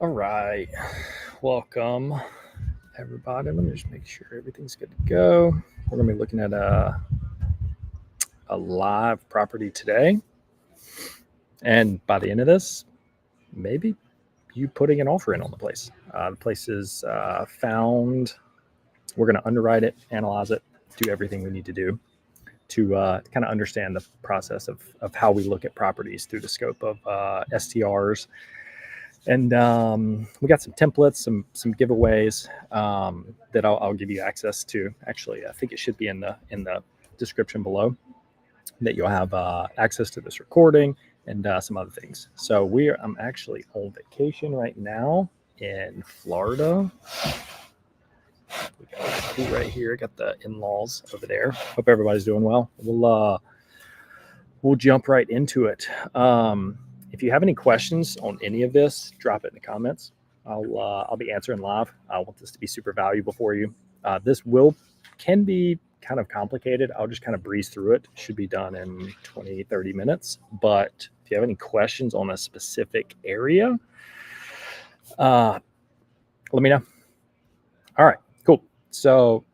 All right. Welcome, everybody. Let me just make sure everything's good to go. We're going to be looking at a live property today. And by the end of this, maybe you putting an offer in on the place. The place is found. We're going to underwrite it, analyze it, do everything we need to do to kind of understand the process of how we look at properties through the scope of STRs. And we got some templates, some giveaways that I'll give you access to. Actually, I think it should be in the description below that you'll have access to this recording and some other things. So I'm actually on vacation right now in Florida. We got a pool right here. Got the in-laws over there. Hope everybody's doing well. We'll jump right into it. If you have any questions on any of this, drop it in the comments. I'll be answering live. I want this to be super valuable for you. This can be kind of complicated. I'll just kind of breeze through it. Should be done in 20, 30 minutes. But if you have any questions on a specific area, let me know. All right, cool. So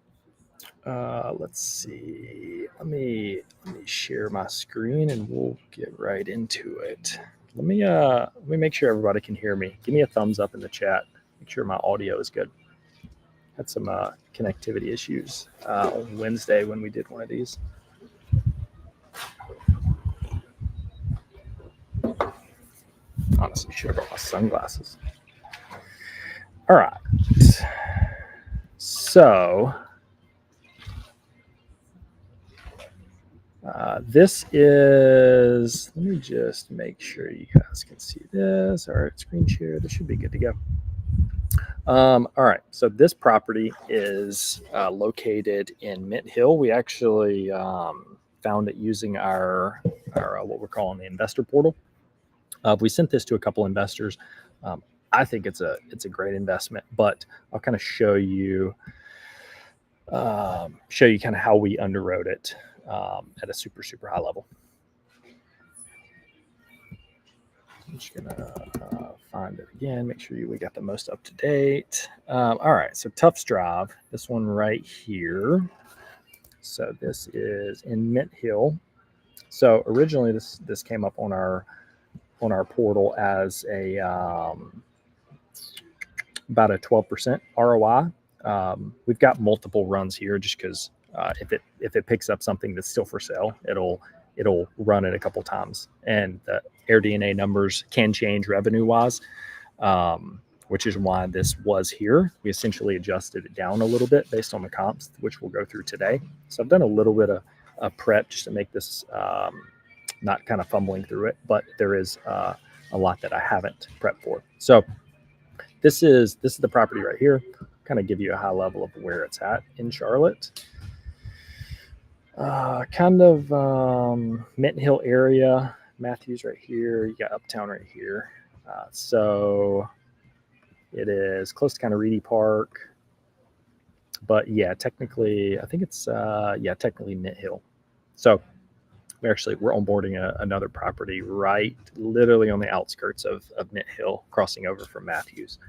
let's see. Let me share my screen and we'll get right into it. Let me make sure everybody can hear me. Give me a thumbs up in the chat. Make sure my audio is good. Had some connectivity issues on Wednesday when we did one of these. Honestly, should have brought my sunglasses. All right. So this is, let me just make sure you guys can see this. All right, screen share. This should be good to go. All right, so this property is located in Mint Hill. We actually found it using our what we're calling the investor portal. We sent this to a couple investors. I think it's a great investment, but I'll kind of show you kind of how we underwrote it at a super high level. I'm just gonna find it again, make sure we got the most up to date. All right, so Tufts Drive, this one right here. So this is in Mint Hill. So originally this came up on our portal as a about a 12% ROI. We've got multiple runs here just because if it picks up something that's still for sale, it'll run it a couple times, and the AirDNA numbers can change revenue wise, which is why this was here. We essentially adjusted it down a little bit based on the comps, which we'll go through today. So I've done a little bit of prep just to make this not kind of fumbling through it, but there is a lot that I haven't prepped for. So this is the property right here. Kind of give you a high level of where it's at in Charlotte. Kind of Mint Hill area. Matthews right here. You got Uptown right here. So it is close to kind of Reedy Park. But yeah, technically, I think it's technically Mint Hill. So we're onboarding another property right literally on the outskirts of Mint Hill, crossing over from Matthews.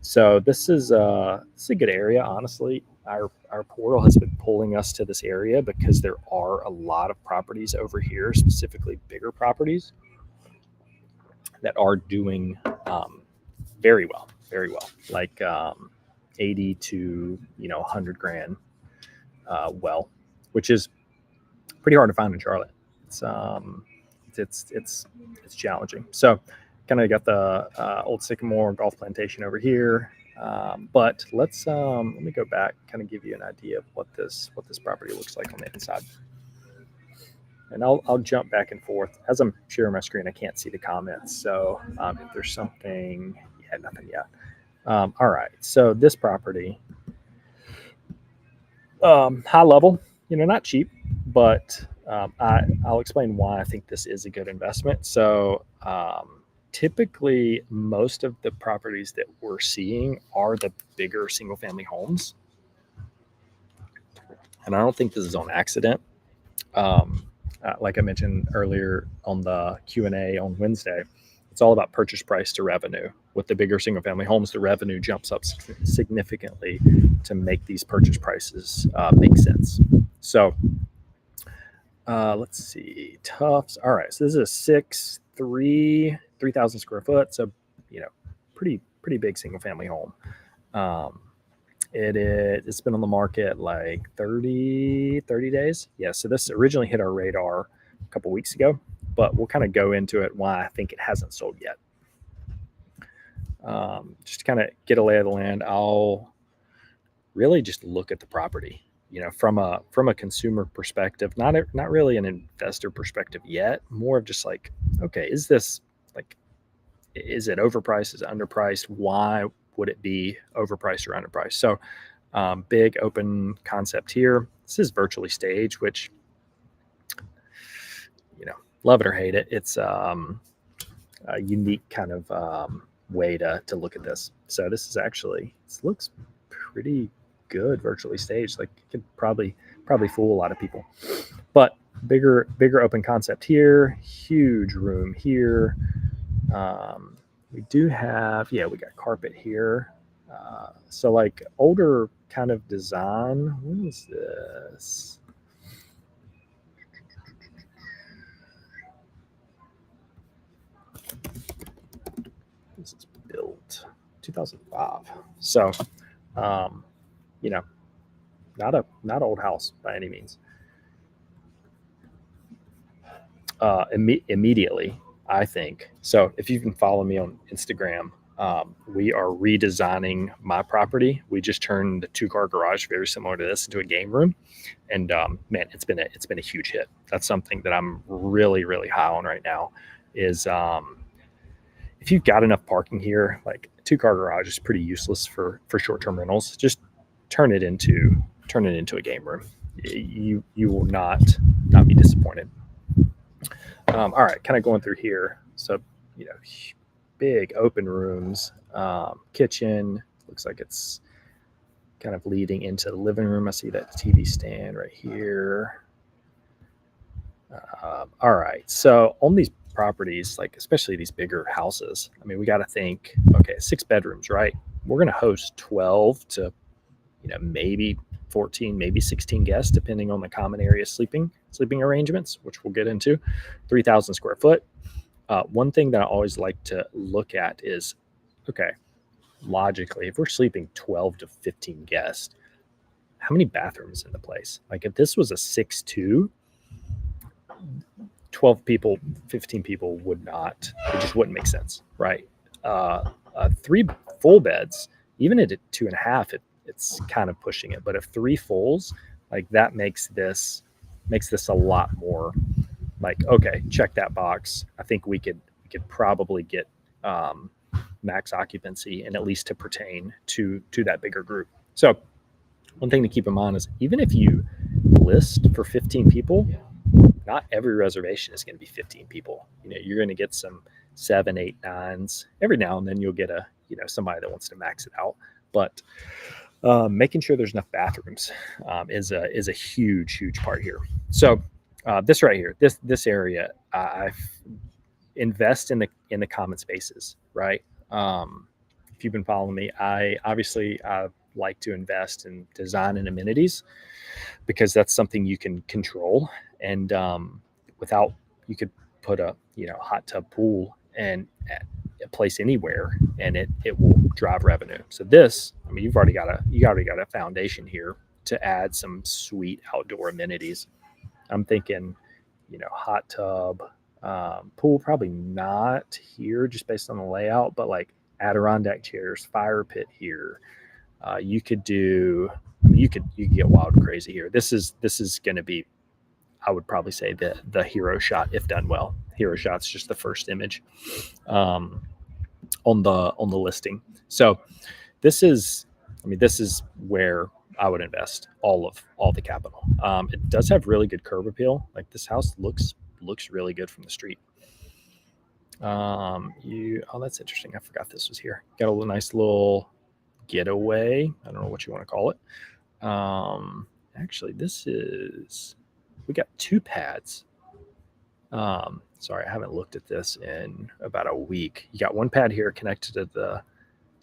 So this is a good area, honestly. Our portal has been pulling us to this area because there are a lot of properties over here, specifically bigger properties, that are doing very well, like 80 to 100 grand well, which is pretty hard to find in Charlotte. It's challenging. So kind of got the old Sycamore Golf Plantation over here. But let me go back, kind of give you an idea of what this property looks like on the inside. And I'll jump back and forth. As I'm sharing my screen, I can't see the comments. So if there's something, nothing yet. All right, so this property, high level, not cheap, but I'll explain why I think this is a good investment. So typically, most of the properties that we're seeing are the bigger single-family homes. And I don't think this is on accident. Like I mentioned earlier on the Q&A on Wednesday, it's all about purchase price to revenue. With the bigger single family homes, the revenue jumps up significantly to make these purchase prices make sense. So let's see, Tufts. All right, so this is a 3,000 square foot. So, pretty big single family home. It's been on the market like 30 days. Yeah, so this originally hit our radar a couple weeks ago, but we'll kind of go into it why I think it hasn't sold yet. Just to kind of get a lay of the land, I'll really just look at the property, from a consumer perspective, not really an investor perspective yet, more of just like, okay, is it overpriced? Is it underpriced? Why would it be overpriced or underpriced? So big open concept here. This is virtually staged, which, love it or hate it. It's a unique kind of way to look at this. So this looks pretty good virtually staged. Like, it could probably fool a lot of people. But bigger open concept here, huge room here. We do have, we got carpet here. So like older kind of design. What is this? This is built 2005. So, not an old house by any means. Immediately, I think. So if you can follow me on Instagram, we are redesigning my property. We just turned the 2-car garage, very similar to this, into a game room, and man, it's been a huge hit. That's something that I'm really high on right now. Is if you've got enough parking here, like a 2-car garage is pretty useless for short-term rentals. Just turn it into a game room. You will not be disappointed. All right, kind of going through here. So, big open rooms, kitchen. Looks like it's kind of leading into the living room. I see that TV stand right here. All right, so on these properties, like especially these bigger houses, I mean, we got to think, okay, 6 bedrooms, right? We're going to host 12 to, maybe 14, maybe 16 guests, depending on the common area sleeping arrangements, which we'll get into. 3,000 square foot. One thing that I always like to look at is, okay, logically, if we're sleeping 12 to 15 guests, how many bathrooms in the place? Like if this was a 6'2", 12 people, 15 people it just wouldn't make sense, right? 3 full beds, even at 2.5, it's kind of pushing it. But if 3 fulls, like that makes this a lot more like, okay, check that box. I think we could probably get max occupancy, and at least to pertain to that bigger group. So one thing to keep in mind is, even if you list for 15 people, not every reservation is going to be 15 people. You're going to get some 7, 8, 9s. Every now and then you'll get somebody that wants to max it out. But making sure there's enough bathrooms is a huge part here. So this right here, this area, I invest in the common spaces, right? If you've been following me, I like to invest in design and amenities, because that's something you can control. And without, you could put a hot tub pool and a place anywhere, and it will drive revenue. So this, I mean, you already got a foundation here to add some sweet outdoor amenities. I'm thinking, hot tub, pool, probably not here just based on the layout, but like Adirondack chairs, fire pit here. You could get wild and crazy here. This is going to be, I would probably say, the hero shot if done well. Hero shot's just the first image on the listing. So this is where I would invest all the capital. It does have really good curb appeal. Like, this house looks really good from the street. That's interesting. I forgot this was here. Got a nice little getaway. I don't know what you want to call it. Actually, we got 2 pads. Sorry, I haven't looked at this in about a week. You got one pad here connected to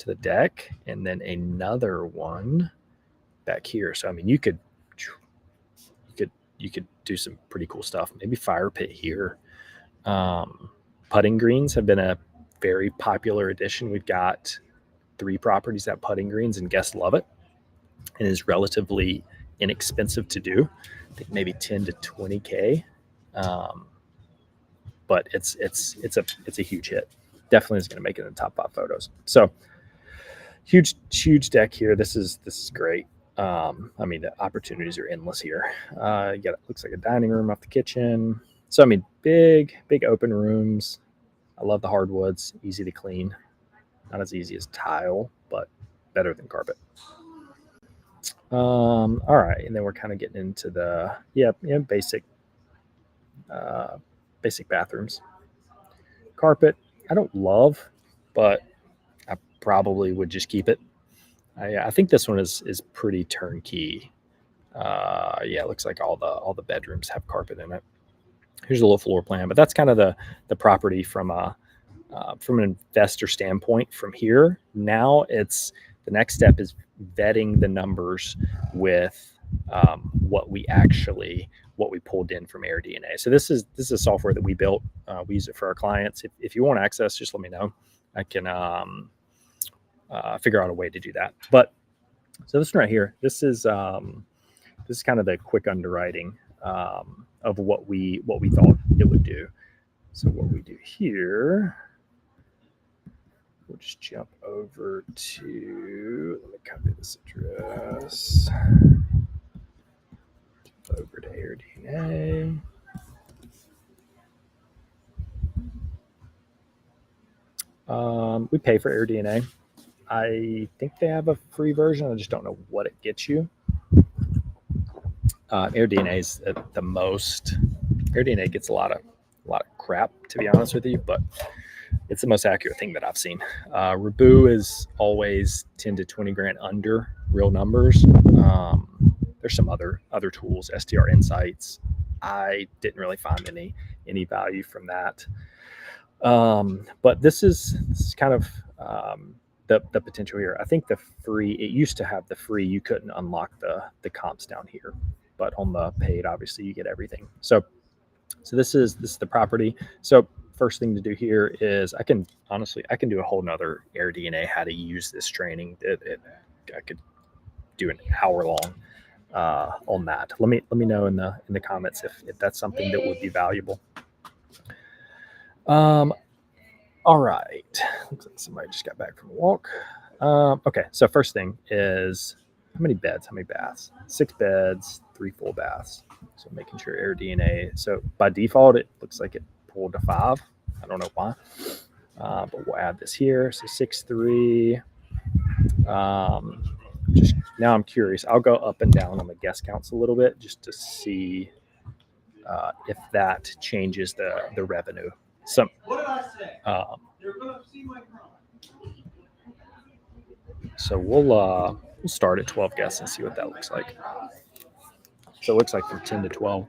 the deck, and then another one back here. So I mean, you could do some pretty cool stuff. Maybe fire pit here. Putting greens have been a very popular addition. We've got 3 properties that putting greens, and guests love it, and is relatively inexpensive to do. I think maybe 10 to 20K. But it's a huge hit. Definitely is going to make it in the top 5 photos. So huge deck here. This is great. I mean, the opportunities are endless here. You got, it looks like a dining room off the kitchen. So I mean, big open rooms. I love the hardwoods, easy to clean. Not as easy as tile, but better than carpet. All right, and then we're kind of getting into the basic bathrooms. Carpet, I don't love, but I probably would just keep it. I think this one is pretty turnkey. Yeah, it looks like all the bedrooms have carpet in it. Here's a little floor plan, but that's kind of the property from an investor standpoint. From here, now it's the next step is vetting the numbers with what we pulled in from AirDNA. So this is a software that we built. We use it for our clients. If you want access, just let me know. I can figure out a way to do that. But so this one right here, this is kind of the quick underwriting of what we thought it would do. So what we do here, we'll just jump over to, let me copy this address, over to AirDNA. We pay for AirDNA. I think they have a free version. I just don't know what it gets you. AirDNA is the most. AirDNA gets a lot of crap, to be honest with you, but it's the most accurate thing that I've seen. Rabu is always 10 to 20 grand under real numbers. There's some other tools, STR Insights. I didn't really find any value from that. But this is kind of the potential here. I think the free, it used to have the free, you couldn't unlock the comps down here, but on the paid, obviously you get everything. So this is the property. So first thing to do here is I can do a whole nother AirDNA how to use this training. I could do an hour long on that. Let me know in the comments if that's something that would be valuable. All right. Looks like somebody just got back from a walk. Okay, so first thing is how many beds, how many baths? 6 beds, 3 full baths. So making sure AirDNA. So by default, it looks like it pulled to 5. I don't know why, but we'll add this here. So 6.3. Just now, I'm curious. I'll go up and down on the guest counts a little bit just to see if that changes the revenue. So, so we'll start at 12 guests and see what that looks like. So it looks like from 10 to 12,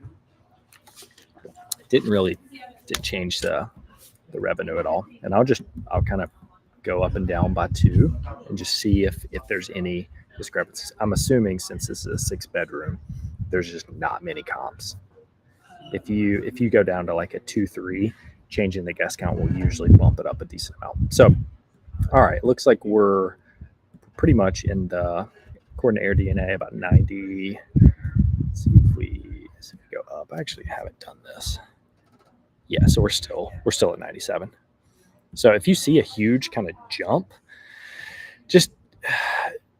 it didn't change the revenue at all. And I'll kind of go up and down by 2 and just see if there's any discrepancies. I'm assuming since this is a 6-bedroom, there's just not many comps. If you go down to like a 2-3, changing the guest count will usually bump it up a decent amount. So, all right, looks like we're pretty much in according to AirDNA, about 90. Let's see if we go up. I actually haven't done this. Yeah, so we're still at 97. So if you see a huge kind of jump, just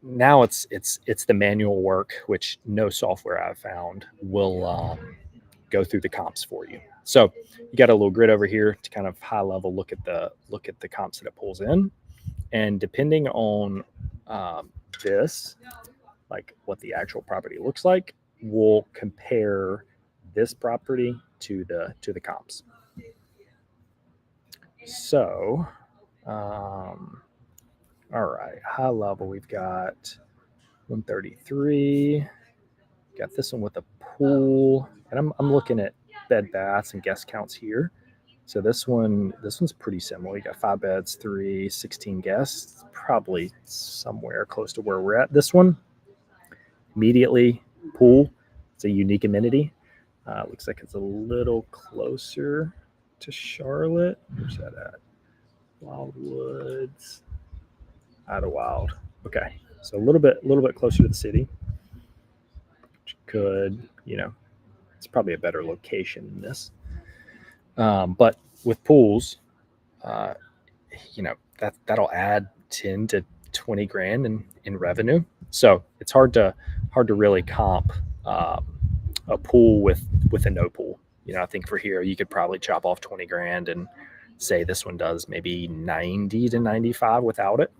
now it's the manual work, which no software I've found will go through the comps for you. So you got a little grid over here to kind of high level look at the comps that it pulls in, and depending on this, like what the actual property looks like, we'll compare this property to the comps. So, all right, high level, we've got 133. Got this one with a pool, and I'm looking at bed baths and guest counts here. So this one's pretty similar. You got 5 beds, 16 guests, probably somewhere close to where we're at. This one, immediately pool. It's a unique amenity. Looks like it's a little closer to Charlotte. Where's that at? Wildwoods. Idlewild. Okay, so a little bit closer to the city, which could, it's probably a better location than this. But with pools, uh, that'll add 10 to 20 grand in revenue. So it's hard to really comp a pool with a no pool. I think for here you could probably chop off 20 grand and say this one does maybe 90 to 95 without it.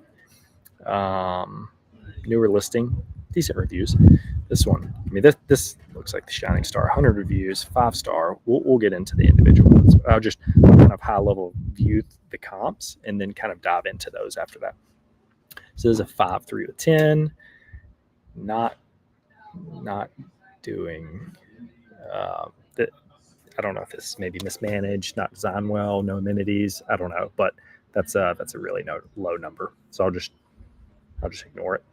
Newer listing, decent reviews. This one, I mean, this looks like the shining star. 100 reviews, 5-star. We'll get into the individual ones. I'll just kind of high level view the comps and then kind of dive into those after that. So there's a 5, 3 with 10. Not doing. That. I don't know if this is maybe mismanaged, not designed well, no amenities. I don't know, but that's a really low number. So I'll just ignore it.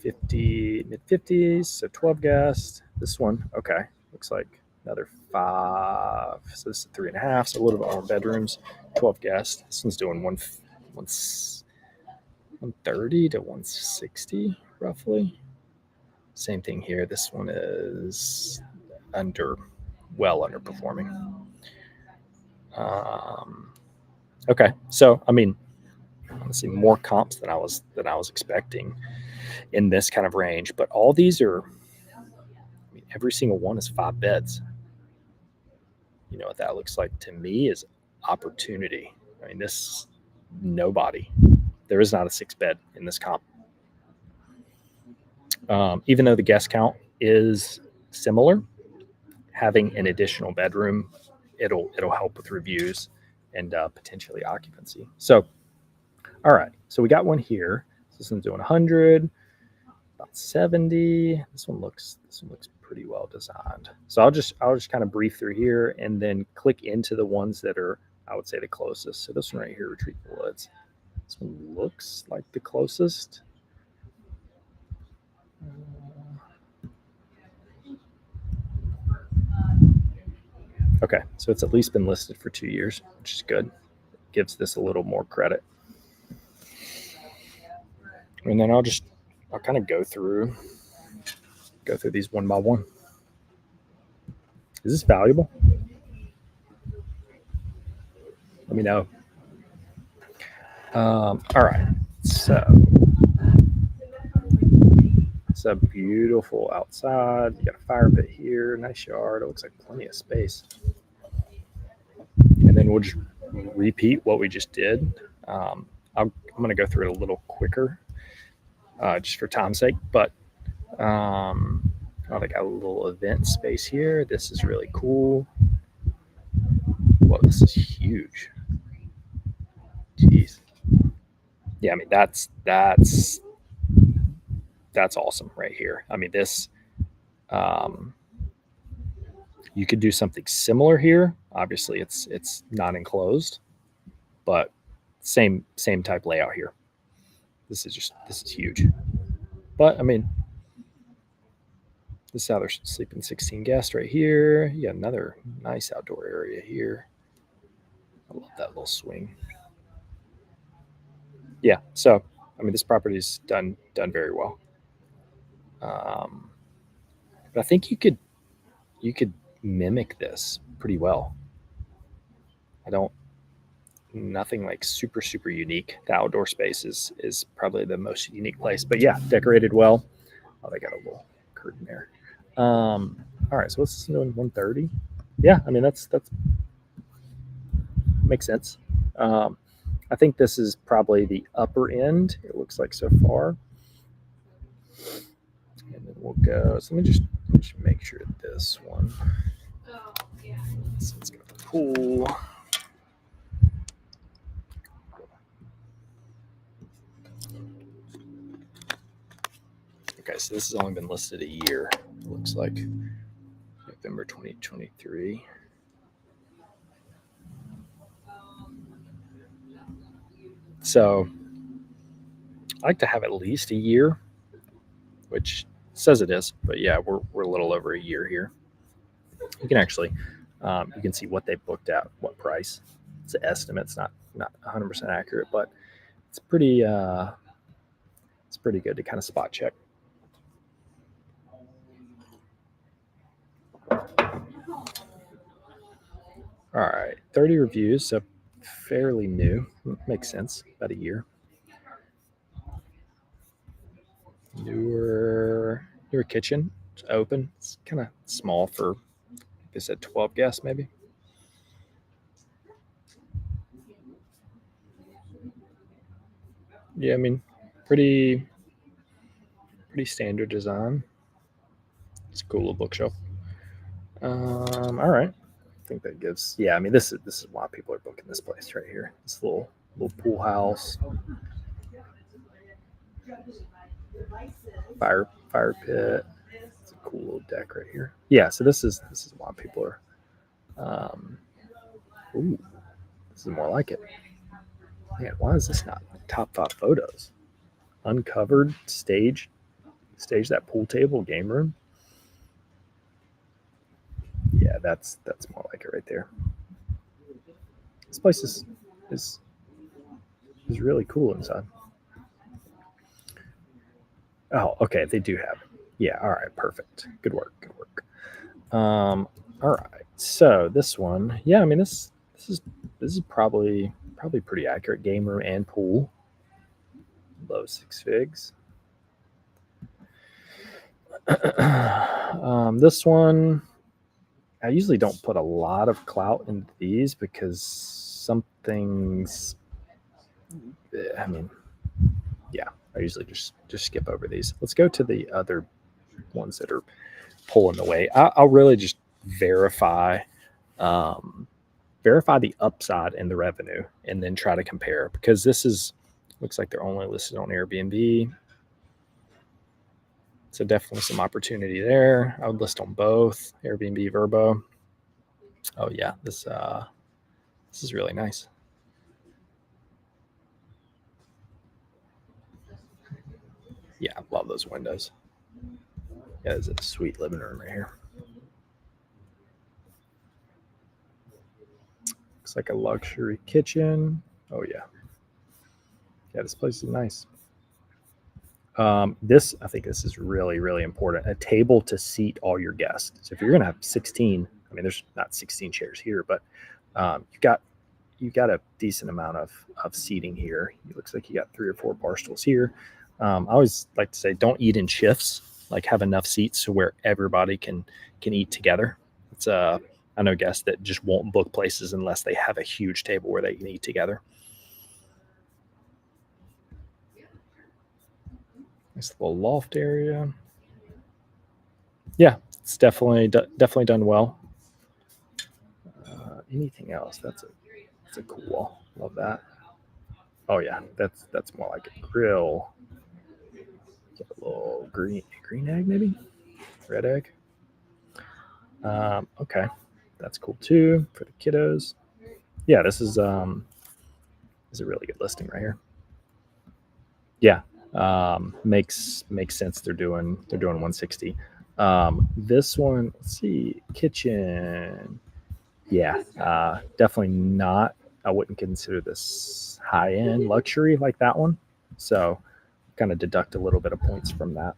50 mid 50s, so 12 guests. This one, okay, looks like another 5. So this is 3.5, so a little bit more bedrooms. 12 guests. This one's doing 130 to 160 roughly. Same thing here. This one is underperforming. Okay, so I mean, honestly, more comps than I was expecting in this kind of range. But all these are, every single one is 5 beds. You know what that looks like to me is opportunity. I mean, this nobody. There is not a 6 bed in this comp. Even though the guest count is similar, having an additional bedroom, it'll help with reviews and potentially occupancy. So, all right. So we got one here. This one's doing 100, about 70. This one looks pretty well designed. So I'll just kind of brief through here and then click into the ones that are, I would say, the closest. So this one right here, Retreat Woods. This one looks like the closest. Okay, so it's at least been listed for 2 years, which is good. Gives this a little more credit. And then I'll kind of go through these one by one. Is this valuable? Let me know. All right, so it's a beautiful outside. You got a fire pit here, nice yard. It looks like plenty of space. And then we'll just repeat what we just did. I'm going to go through it a little quicker, just for time's sake. But they got a little event space here. This is really cool. Whoa, this is huge. Jeez. Yeah, I mean that's awesome right here. I mean this. You could do something similar here. Obviously, it's not enclosed, but same type layout here. This is huge. But I mean, this is how they're sleeping 16 guests right here. You got another nice outdoor area here. I love that little swing. Yeah, so I mean, this property is done very well. But I think you could mimic this pretty well. Nothing like super unique. The outdoor space is probably the most unique place. But yeah, decorated well. Oh, they got a little curtain there. All right, so what's this doing? 130. Yeah, I mean that's makes sense. I think this is probably the upper end. It looks like so far. And then we'll go. So let me just make sure this one. Let's go to the pool. Okay, so this has only been listed a year. It looks like November 2023. So I like to have at least a year, which says it is, but yeah, we're a little over a year here. You can actually you can see what they booked at, what price. It's an estimate. It's not 100% accurate, but it's pretty good to kind of spot check. All right, 30 reviews, so fairly new. Makes sense, about a year. Newer kitchen. It's open. It's kind of small for, like I said, 12 guests maybe. Yeah, I mean, pretty standard design. It's a cool little bookshelf. All right. I think that gives. Yeah, I mean, this is why people are booking this place right here. This little pool house, fire pit. It's a cool little deck right here. Yeah, so this is why people are. Ooh, this is more like it. Man, why is this not top 5 photos? Uncovered stage that pool table game room. Yeah, that's more like it right there. This place is really cool inside. Oh, okay, they do have it. Yeah, all right, perfect. Good work. All right, so this one, yeah, I mean this is probably pretty accurate. Game room and pool, low 6 figs. This one, I usually don't put a lot of clout into these because some things, I mean, yeah, I usually just skip over these. Let's go to the other ones that are pulling the weight. I'll really just verify the upside in the revenue and then try to compare, because this looks like they're only listed on Airbnb. So definitely some opportunity there. I would list on both Airbnb, Vrbo. Oh yeah, this is really nice. Yeah, I love those windows. Yeah, it's a sweet living room right here. Looks like a luxury kitchen. Oh yeah. Yeah, this place is nice. I think this is really important. A table to seat all your guests. So if you're going to have 16, I mean, there's not 16 chairs here, but you've got a decent amount of seating here. It looks like you got 3 or 4 bar stools here. I always like to say, don't eat in shifts. Like, have enough seats to where everybody can eat together. It's I know guests that just won't book places unless they have a huge table where they can eat together. Nice little loft area. Yeah, it's definitely done well. Anything else? That's a cool wall. Love that. Oh yeah, that's more like a grill. Get a little green egg, maybe red egg. Okay, that's cool too for the kiddos. Yeah, this is a really good listing right here. Yeah, makes sense. They're doing 160. This one, let's see, kitchen. Yeah, definitely not. I wouldn't consider this high end luxury like that one. So, kind of deduct a little bit of points from that.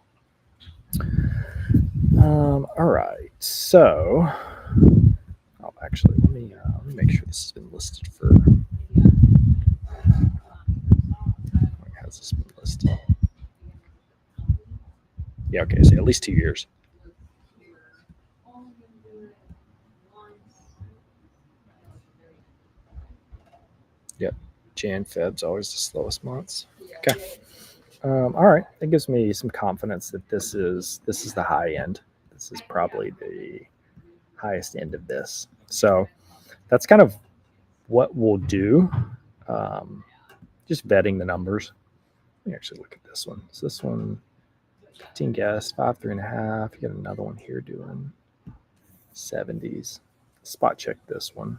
All right. So, actually, let me make sure this has been listed for. Has this been listed? Yeah. Okay. So at least 2 years. Yep. Jan, Feb's always the slowest months. Okay. All right. That gives me some confidence that this is the high end. This is probably the highest end of this. So that's kind of what we'll do. Just vetting the numbers. Let me actually look at this one. So this one, 15 guests, 5, 3.5. You got another one here doing 70s. Spot check this one.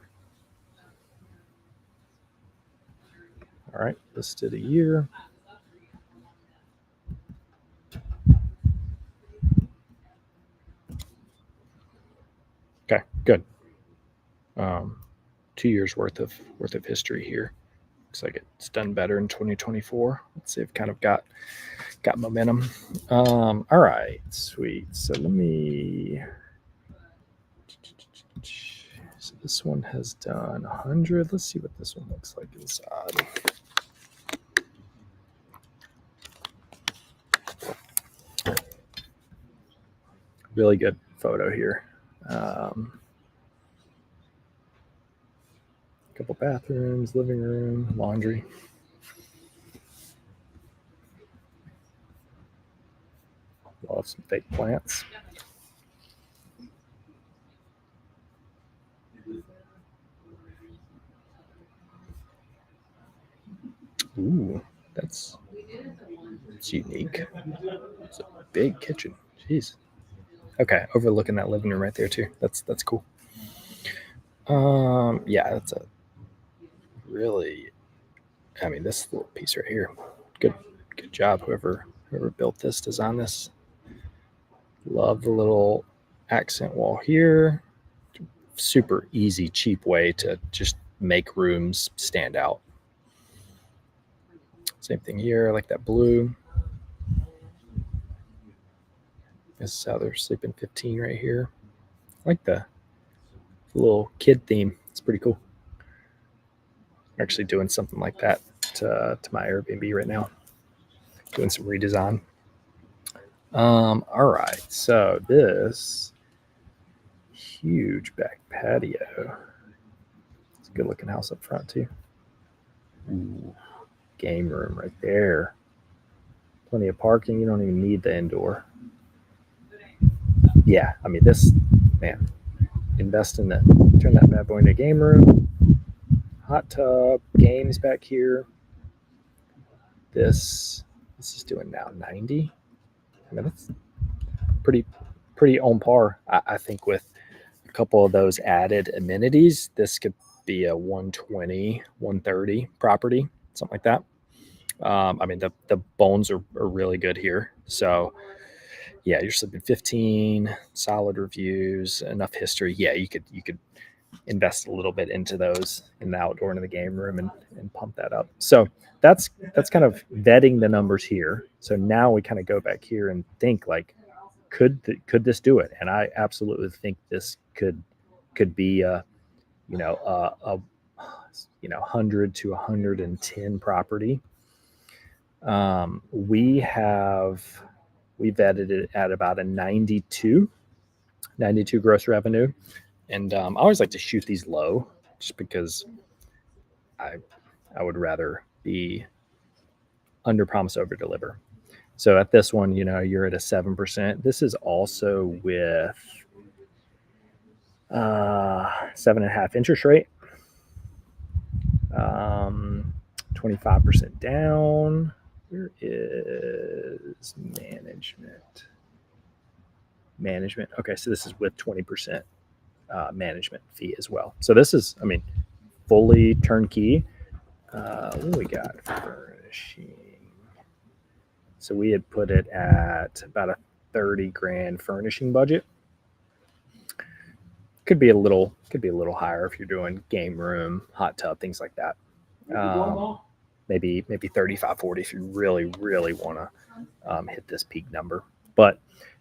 All right, listed a year. Okay, good. 2 years worth of history here. Looks like it's done better in 2024. Let's see if kind of got momentum. All right, sweet. So let me. So this one has done 100. Let's see what this one looks like inside. Really good photo here. Couple bathrooms, living room, laundry. Love some fake plants. Ooh, that's unique. It's a big kitchen. Jeez. Okay, overlooking that living room right there too. That's cool. Yeah, that's a really. I mean, this little piece right here. Good job, whoever built this, designed this. Love the little accent wall here. Super easy, cheap way to just make rooms stand out. Same thing here, I like that blue. This is how they're sleeping 15 right here. I like the little kid theme. It's pretty cool. I'm actually doing something like that to my Airbnb right now. Doing some redesign. All right, so this huge back patio. It's a good looking house up front too. Ooh, game room right there. Plenty of parking. You don't even need the indoor. Yeah, I mean this, man. Invest in that. Turn that bad boy into a game room. Hot tub, games back here. This is doing now 90. I mean that's pretty on par. I think with a couple of those added amenities, this could be a 120, 130 property, something like that. I mean the bones are really good here. So yeah, you're sleeping 15, solid reviews, enough history. Yeah, you could invest a little bit into those in the outdoor and in the game room and pump that up. So that's kind of vetting the numbers here. So now we kind of go back here and think like, could this do it? And I absolutely think this could be a 100 to 110 property. We vetted it at about a 92 gross revenue. And I always like to shoot these low just because I would rather be under promise over deliver. So at this one, you're at a 7%. This is also with 7.5% interest rate, 25% down. Where is management? Okay, so this is with 20% management fee as well. So this is, I mean, fully turnkey. What do we got? Furnishing. So we had put it at about a 30 grand furnishing budget. Could be a little higher if you're doing game room, hot tub, things like that. Maybe 35, 40 if you really want to hit this peak number. But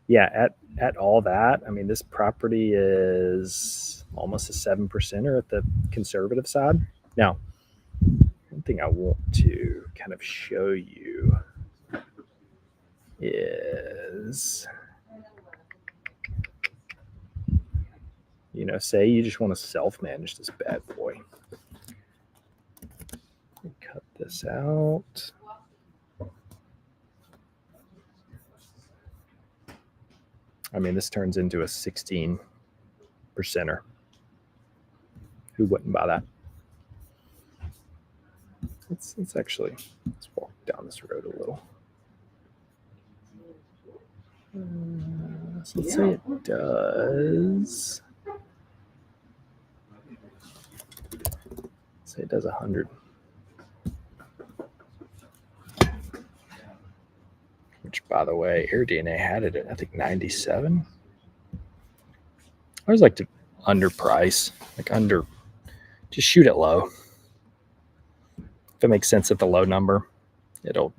yeah, at all that, I mean, this property is almost a 7%er at the conservative side. Now, one thing I want to kind of show you is, say you just want to self-manage this bad boy. Cut this out. I mean, this turns into a 16%er. Who wouldn't buy that? Let's walk down this road a little. So let's say it does Say it does 100. Which, by the way, AirDNA had it at, I think, 97. I always like to underprice, just shoot it low. If it makes sense at the low number, it'll,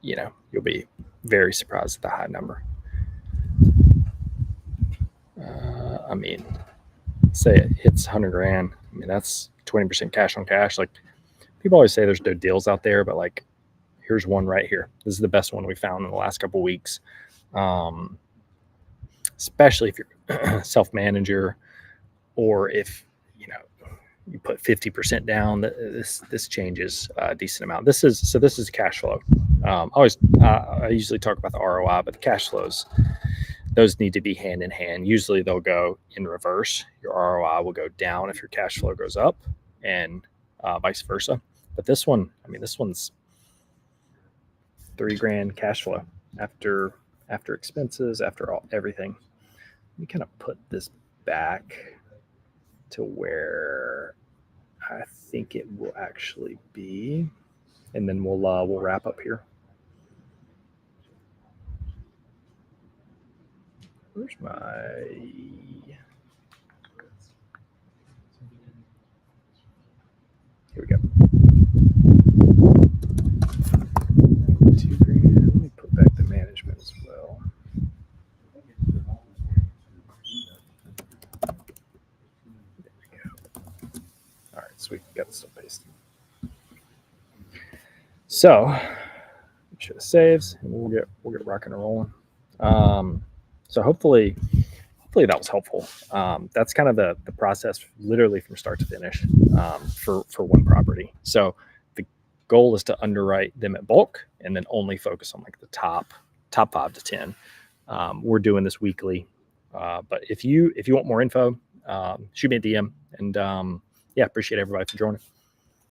you'll be very surprised at the high number. Say it hits 100 grand. That's 20% cash on cash. Like, people always say there's no deals out there, but like, here's one right here. This is the best one we found in the last couple of weeks. Especially if you're self-manager, or if you put 50% down. This changes a decent amount. This is cash flow. I usually talk about the ROI, but the cash flows, those need to be hand in hand. Usually they'll go in reverse. Your ROI will go down if your cash flow goes up, and vice versa. But this one's $3,000 cash flow after expenses, after everything. Let me kind of put this back to where I think it will actually be, and then we'll wrap up here. Where's my? Here we go. $2,000. Let me put back the management as well. There we go. All right, so we got this pasted. So make sure it saves, and we'll get rocking and rolling. So hopefully that was helpful. That's kind of the process, literally from start to finish, for one property. So the goal is to underwrite them at bulk, and then only focus on like the top 5 to 10. We're doing this weekly, but if you want more info, shoot me a DM, and appreciate everybody for joining.